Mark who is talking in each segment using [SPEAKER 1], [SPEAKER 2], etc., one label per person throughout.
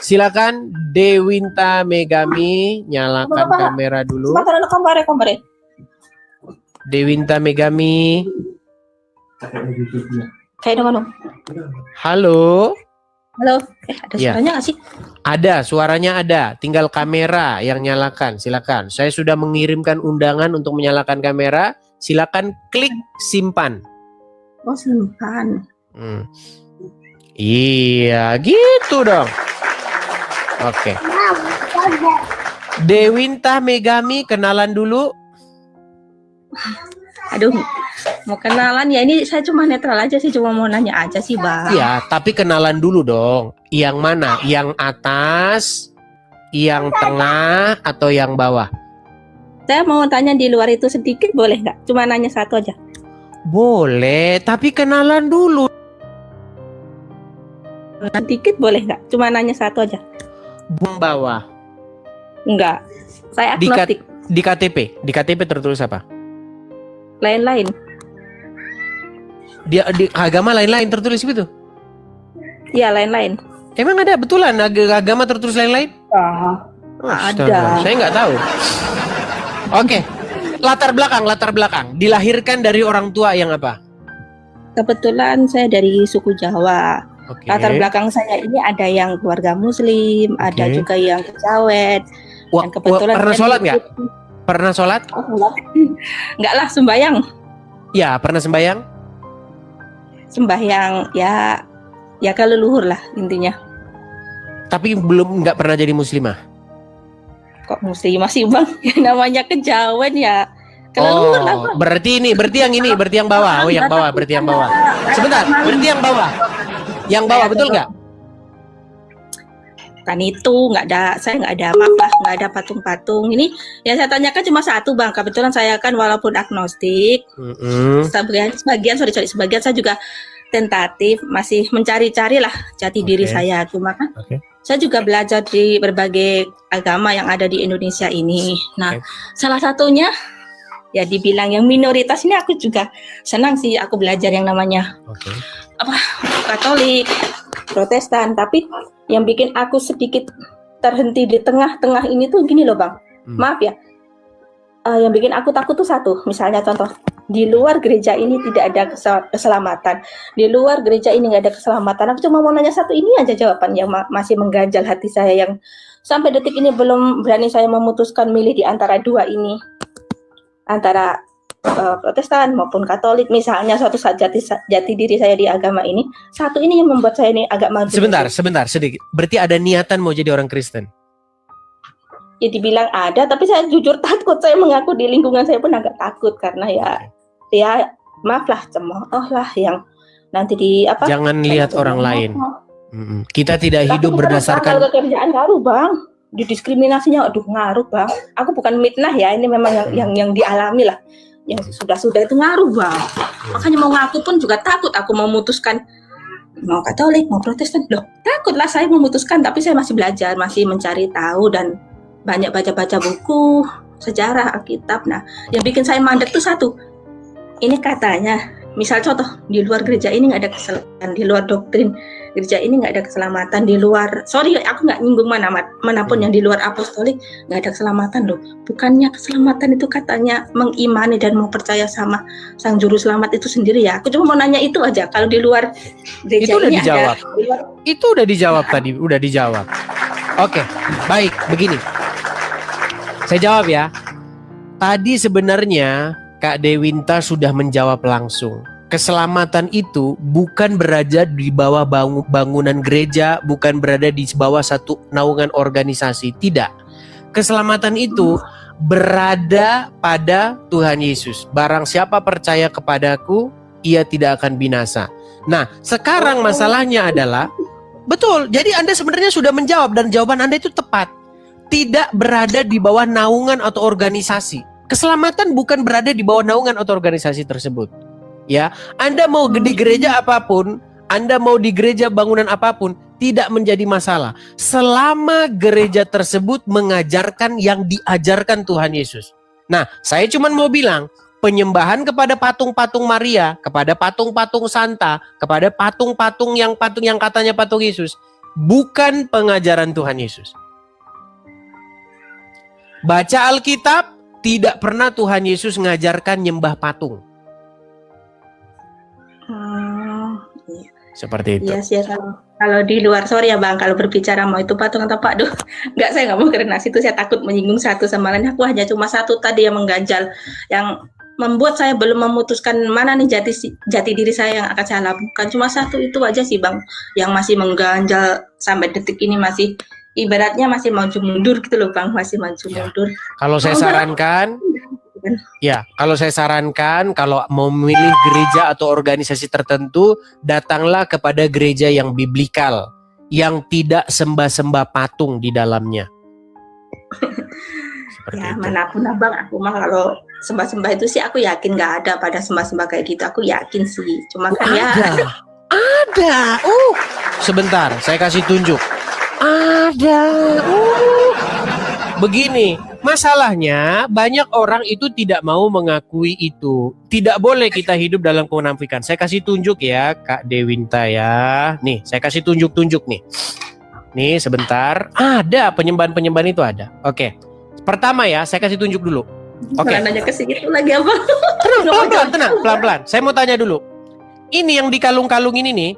[SPEAKER 1] Silakan Dewinta Megami, nyalakan kamera dulu. Dewinta Megami. Halo.
[SPEAKER 2] Halo. Ada suaranya nggak sih?
[SPEAKER 1] Ada, suaranya ada. Tinggal kamera yang nyalakan. Silakan. Saya sudah mengirimkan undangan untuk menyalakan kamera. Silakan klik simpan.
[SPEAKER 2] Oh, simpan.
[SPEAKER 1] Iya, gitu dong. Oke. Dewinta Megami, kenalan dulu.
[SPEAKER 2] Aduh, mau kenalan ya, ini saya cuma netral aja sih, cuma mau nanya aja sih, Bang.
[SPEAKER 1] Iya, tapi kenalan dulu dong. Yang mana? Yang atas, yang tengah, atau yang bawah?
[SPEAKER 2] Saya mau tanya di luar itu sedikit, boleh nggak? Cuma nanya satu aja.
[SPEAKER 1] Boleh, tapi kenalan dulu.
[SPEAKER 2] Sedikit boleh nggak? Cuma nanya satu aja.
[SPEAKER 1] Bawah.
[SPEAKER 2] Enggak. Saya agnostik.
[SPEAKER 1] Di KTP tertulis apa?
[SPEAKER 2] Lain-lain.
[SPEAKER 1] Di agama lain-lain tertulis gitu?
[SPEAKER 2] Iya, lain-lain.
[SPEAKER 1] Emang ada betulan agama tertulis lain-lain?
[SPEAKER 2] Ada.
[SPEAKER 1] Saya nggak tahu. Oke. Latar belakang. Dilahirkan dari orang tua yang apa?
[SPEAKER 2] Kebetulan saya dari suku Jawa.
[SPEAKER 1] Okay.
[SPEAKER 2] Latar belakang saya ini ada yang keluarga Muslim, ada juga yang kejawen. Dan kebetulan
[SPEAKER 1] pernah sholat nggak? Pernah sholat?
[SPEAKER 2] Oh, enggak lah, sembahyang.
[SPEAKER 1] Ya, pernah sembahyang?
[SPEAKER 2] Sembahyang ya kalau leluhur lah intinya.
[SPEAKER 1] Tapi nggak pernah jadi muslimah.
[SPEAKER 2] Kok muslimah sih, Bang? Namanya kejawen ya. Keleluhur lah, Bang.
[SPEAKER 1] Berarti yang bawah. Oh, yang bawah, berarti yang bawah. Sebentar, berarti yang bawah. Yang bawah betul nggak?
[SPEAKER 2] Kan itu saya nggak ada apa-apa, nggak ada patung-patung. Ini yang saya tanyakan cuma satu, Bang. Kebetulan saya kan walaupun agnostik, sebagian saya juga tentatif, masih mencari-cari lah jati diri saya. Cuma kan saya juga belajar di berbagai agama yang ada di Indonesia ini. Nah, salah satunya ya dibilang yang minoritas ini aku juga senang sih, aku belajar yang namanya Katolik, Protestan. Tapi yang bikin aku sedikit terhenti di tengah-tengah ini tuh gini loh, Bang. Maaf ya, yang bikin aku takut tuh satu. Misalnya contoh, di luar gereja ini tidak ada keselamatan, di luar gereja ini nggak ada keselamatan. Aku cuma mau nanya satu, ini aja jawaban yang masih mengganjal hati saya, yang sampai detik ini belum berani saya memutuskan milih di antara dua ini, antara Protestan maupun Katolik. Misalnya suatu saat jati diri saya di agama ini, satu ini yang membuat saya ini agak malu.
[SPEAKER 1] Sebentar sedikit. Berarti ada niatan mau jadi orang Kristen?
[SPEAKER 2] Ya dibilang ada, tapi saya jujur takut. Saya mengaku di lingkungan saya pun agak takut karena ya maaf lah, cemooh lah yang nanti
[SPEAKER 1] Jangan lihat orang lain. Kita tidak hidup berdasarkan.
[SPEAKER 2] Kalau kerjaan ngaruh, Bang. Didiskriminasinya ngaruh, Bang. Aku bukan mitnah ya, ini memang yang dialami lah. Yang sudah itu ngaruh, Bang. Makanya mau ngaku pun juga takut. Aku mau memutuskan mau Katolik, mau Protestan. Loh, takutlah saya memutuskan, tapi saya masih belajar, masih mencari tahu dan banyak baca-baca buku, sejarah, Alkitab. Nah, yang bikin saya mandek tuh satu. Ini katanya, misal contoh, di luar gereja ini nggak ada keselamatan, di luar doktrin gereja ini nggak ada keselamatan, di luar, sorry aku nggak nyinggung manapun yang di luar apostolik nggak ada keselamatan loh. Bukannya keselamatan itu katanya mengimani dan mau percaya sama sang juru selamat itu sendiri ya. Aku cuma mau nanya itu aja. Kalau di luar gereja
[SPEAKER 1] itu udah
[SPEAKER 2] ini
[SPEAKER 1] dijawab. Itu udah dijawab tadi, udah dijawab. Oke, baik, begini. Saya jawab ya. Tadi sebenarnya Kak Dewinta sudah menjawab langsung. Keselamatan itu bukan berada di bawah bangunan gereja, bukan berada di bawah satu naungan organisasi. Tidak. Keselamatan itu berada pada Tuhan Yesus. Barang siapa percaya kepadaku, ia tidak akan binasa. Nah, sekarang masalahnya adalah, betul, jadi Anda sebenarnya sudah menjawab dan jawaban Anda itu tepat. Tidak berada di bawah naungan atau organisasi. Keselamatan bukan berada di bawah naungan atau organisasi tersebut. Ya, Anda mau di gereja apapun, Anda mau di gereja bangunan apapun, tidak menjadi masalah selama gereja tersebut mengajarkan yang diajarkan Tuhan Yesus. Nah, saya cuma mau bilang, penyembahan kepada patung-patung Maria, kepada patung-patung Santa, kepada patung yang katanya patung Yesus, bukan pengajaran Tuhan Yesus. Baca Alkitab, tidak pernah Tuhan Yesus ngajarkan nyembah patung.
[SPEAKER 2] Iya.
[SPEAKER 1] Seperti itu.
[SPEAKER 2] Iya sih ya, kalau di luar, sorry ya Bang, kalau berbicara mau itu patung atau apa, saya nggak mau karena situ saya takut menyinggung satu sama lain. Aku hanya cuma satu tadi yang mengganjal, yang membuat saya belum memutuskan mana nih jati diri saya yang akan saya lakukan. Cuma satu itu aja sih Bang, yang masih mengganjal sampai detik ini, masih ibaratnya masih maju mundur gitu loh Bang, masih maju mundur.
[SPEAKER 1] Kalau saya sarankan, kalau saya sarankan, kalau mau memilih gereja atau organisasi tertentu, datanglah kepada gereja yang biblikal, yang tidak sembah-sembah patung di dalamnya. Seperti
[SPEAKER 2] Ya
[SPEAKER 1] itu.
[SPEAKER 2] manapun Abang, aku mah kalau sembah-sembah itu sih aku yakin nggak ada pada sembah-sembah kayak gitu, aku yakin sih. Cuma kan
[SPEAKER 1] Ada. Sebentar, saya kasih tunjuk. Ada. Begini, masalahnya banyak orang itu tidak mau mengakui itu. Tidak boleh kita hidup dalam kemunafikan. Saya kasih tunjuk ya, Kak Dewinta ya. Nih, saya kasih tunjuk-tunjuk nih. Nih, sebentar. Ada penyembahan-penyembahan itu ada. Oke. Pertama ya, saya kasih tunjuk dulu. Oke.
[SPEAKER 2] Nanya ke situ lagi Abang.
[SPEAKER 1] Tenang, pelan-pelan. Saya mau tanya dulu. Ini yang dikalung-kalungin ini,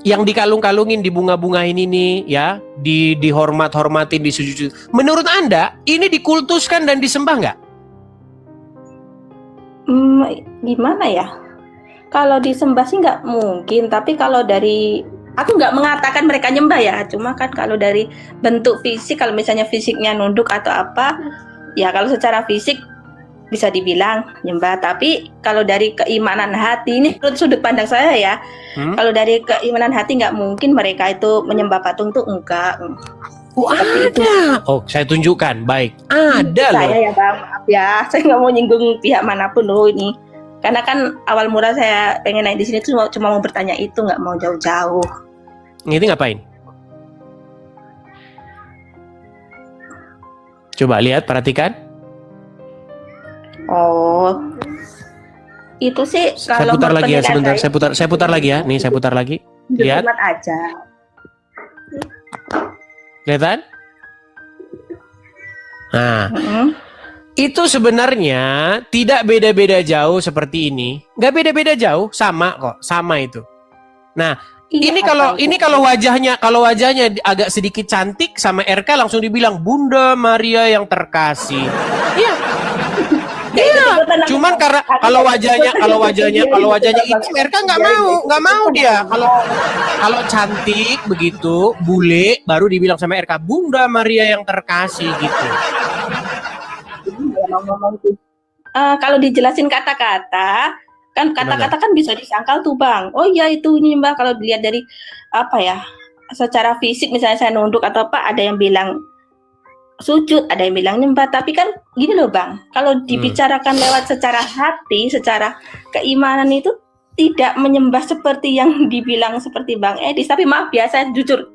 [SPEAKER 1] yang dikalung-kalungin, dibunga-bungain ini ya, dihormat-hormatin, disujud. Menurut Anda, ini dikultuskan dan disembah nggak?
[SPEAKER 2] Gimana ya? Kalau disembah sih nggak mungkin, tapi kalau dari, aku nggak mengatakan mereka nyembah ya, cuma kan kalau dari bentuk fisik, kalau misalnya fisiknya nunduk atau apa, ya kalau secara fisik bisa dibilang nyembah. Tapi kalau dari keimanan hati, ini menurut sudut pandang saya ya, kalau dari keimanan hati nggak mungkin mereka itu menyembah patung tuh, enggak.
[SPEAKER 1] Ada. Oh, saya tunjukkan. Baik, ada loh.
[SPEAKER 2] Saya ya Bang, maaf ya, saya nggak mau nyinggung pihak manapun loh ini. Karena kan awal mula saya pengen naik di sini tuh cuma mau bertanya itu, nggak mau jauh-jauh.
[SPEAKER 1] Ini ngapain? Coba lihat, perhatikan.
[SPEAKER 2] Oh, itu sih
[SPEAKER 1] Saya
[SPEAKER 2] kalau
[SPEAKER 1] putar lagi ya
[SPEAKER 2] penilaian
[SPEAKER 1] sebentar.
[SPEAKER 2] saya,
[SPEAKER 1] Saya putar lagi ya. Nih, saya putar lagi. Lihat.
[SPEAKER 2] Jumat aja.
[SPEAKER 1] Kelihatan? Nah, itu sebenarnya tidak beda-beda jauh seperti ini. Nggak beda-beda jauh, sama kok, sama itu. Nah,
[SPEAKER 2] Iya,
[SPEAKER 1] ini kalau wajahnya agak sedikit cantik sama RK langsung dibilang Bunda Maria yang terkasih. Iya. Iya, cuman karena kalau wajahnya itu RK nggak mau dia. Kalau cantik begitu, bule, baru dibilang sama RK Bunda Maria yang terkasih gitu.
[SPEAKER 2] Kalau dijelasin kata-kata, kan kata-kata kan bisa disangkal tuh Bang. Oh iya itu ini Mbak, kalau dilihat dari apa ya, secara fisik misalnya saya nunduk atau apa, ada yang bilang sujud, ada yang bilang nyembah. Tapi kan gini loh Bang, kalau dibicarakan lewat secara hati, secara keimanan itu tidak menyembah seperti yang dibilang seperti Bang Edis. Tapi maaf ya, saya jujur,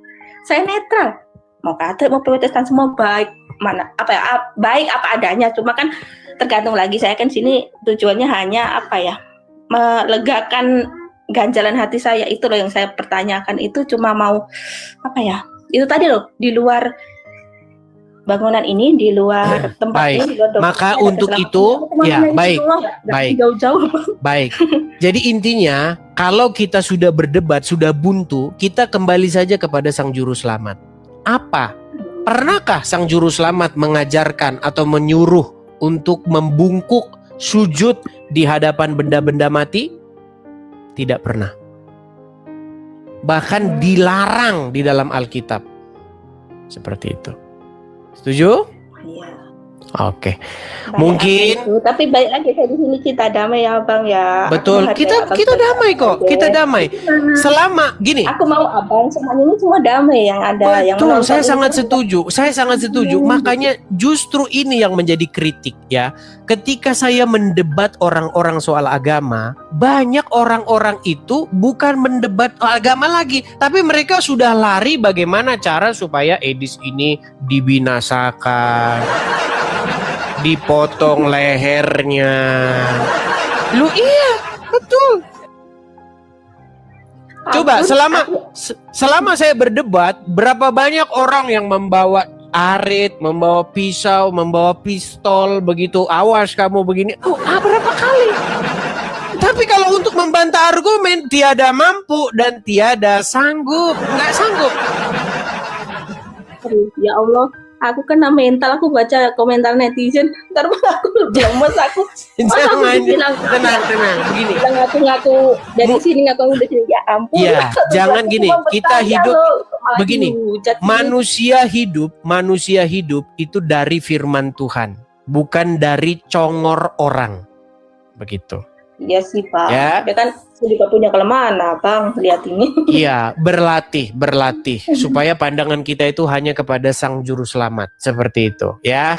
[SPEAKER 2] saya netral. Mau Katolik mau Protestan semua baik, mana apa ya, baik apa adanya. Cuma kan tergantung lagi, saya kan sini tujuannya hanya apa ya, melegakan ganjalan hati saya. Itu loh yang saya pertanyakan, itu cuma mau apa ya, itu tadi loh, di luar bangunan ini, di luar tempat
[SPEAKER 1] baik.
[SPEAKER 2] ini, di luar
[SPEAKER 1] maka untuk itu ya baik.
[SPEAKER 2] Jauh-jauh.
[SPEAKER 1] Baik. Jadi intinya kalau kita sudah berdebat, sudah buntu, kita kembali saja kepada Sang Juru Selamat. Apa? Pernahkah Sang Juru Selamat mengajarkan atau menyuruh untuk membungkuk sujud di hadapan benda-benda mati? Tidak pernah. Bahkan dilarang di dalam Alkitab. Seperti itu. Setuju?
[SPEAKER 2] Iya.
[SPEAKER 1] Oke. Mungkin
[SPEAKER 2] itu. Tapi baik lagi kayak di sini kita damai ya Bang ya.
[SPEAKER 1] Betul. Kita damai kok. Kita damai. Selama gini.
[SPEAKER 2] Aku mau Abang semuanya ini semua damai yang ada.
[SPEAKER 1] Betul.
[SPEAKER 2] Yang
[SPEAKER 1] Saya sangat setuju. Makanya justru ini yang menjadi kritik ya. Ketika saya mendebat orang-orang soal agama, banyak orang-orang itu bukan mendebat agama lagi, tapi mereka sudah lari bagaimana cara supaya Edis ini dibinasakan, dipotong lehernya. Lu iya, betul. Coba
[SPEAKER 2] Ampun,
[SPEAKER 1] selama saya berdebat, berapa banyak orang yang membawa arit, membawa pisau, membawa pistol, begitu awas kamu begini. Berapa kali? Tapi kalau untuk membantah argumen tiada mampu dan tiada sanggup, nggak sanggup.
[SPEAKER 2] ya Allah, aku kena mental, aku baca komentar netizen, ntar malah aku lemes aku. Masa aku
[SPEAKER 1] Jangan,
[SPEAKER 2] dibilang,
[SPEAKER 1] tenang, begini.
[SPEAKER 2] bilang ngaku-ngaku dari sini, ngaku dari sini, ya ampun.
[SPEAKER 1] Iya, jangan gini.
[SPEAKER 2] Cuma
[SPEAKER 1] Kita
[SPEAKER 2] bertanya
[SPEAKER 1] hidup
[SPEAKER 2] loh, malah
[SPEAKER 1] begini.
[SPEAKER 2] dihujat gini.
[SPEAKER 1] Manusia hidup itu dari firman Tuhan, bukan dari congor orang. Begitu.
[SPEAKER 2] Iya sih Pak,
[SPEAKER 1] Ya.
[SPEAKER 2] dia kan juga punya kelemahan Bang, lihat ini.
[SPEAKER 1] Iya, berlatih supaya pandangan kita itu hanya kepada Sang Juru Selamat, seperti itu, ya.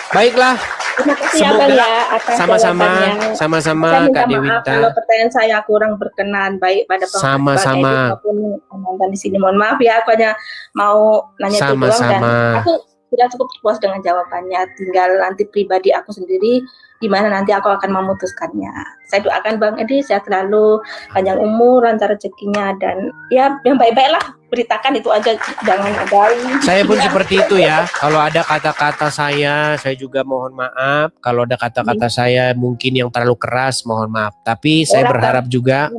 [SPEAKER 1] Baiklah,
[SPEAKER 2] Terima kasih ya
[SPEAKER 1] semoga
[SPEAKER 2] Bang ya atas
[SPEAKER 1] sama-sama
[SPEAKER 2] jawabannya.
[SPEAKER 1] sama-sama
[SPEAKER 2] Saya minta
[SPEAKER 1] Kak
[SPEAKER 2] maaf
[SPEAKER 1] Dewinta.
[SPEAKER 2] kalau pertanyaan saya kurang berkenan baik pada
[SPEAKER 1] Sama-sama.
[SPEAKER 2] Bang Edi maupun penonton di sini. Mohon maaf ya, aku hanya mau nanya itu doang dan
[SPEAKER 1] Sama-sama.
[SPEAKER 2] aku sudah cukup puas dengan jawabannya. Tinggal nanti pribadi aku sendiri gimana nanti aku akan memutuskannya. Saya doakan Bang Edi sehat selalu, panjang umur, lancar rezekinya dan ya yang baik-baik lah. Beritakan itu aja, jangan ada.
[SPEAKER 1] Saya pun seperti itu ya. Kalau ada kata-kata saya juga mohon maaf. Kalau ada kata-kata saya mungkin yang terlalu keras, mohon maaf. Tapi saya berharap juga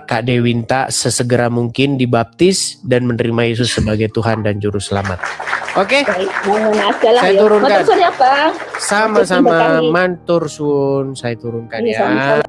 [SPEAKER 1] Kak Dewinta sesegera mungkin dibaptis dan menerima Yesus sebagai Tuhan dan Juru Selamat. Oke?
[SPEAKER 2] Baik,
[SPEAKER 1] Saya turunkan.
[SPEAKER 2] Matur suwun ya, Bang.
[SPEAKER 1] Sama-sama, mantur sun. Saya turunkan
[SPEAKER 2] Iya,
[SPEAKER 1] ya.
[SPEAKER 2] sama-sama.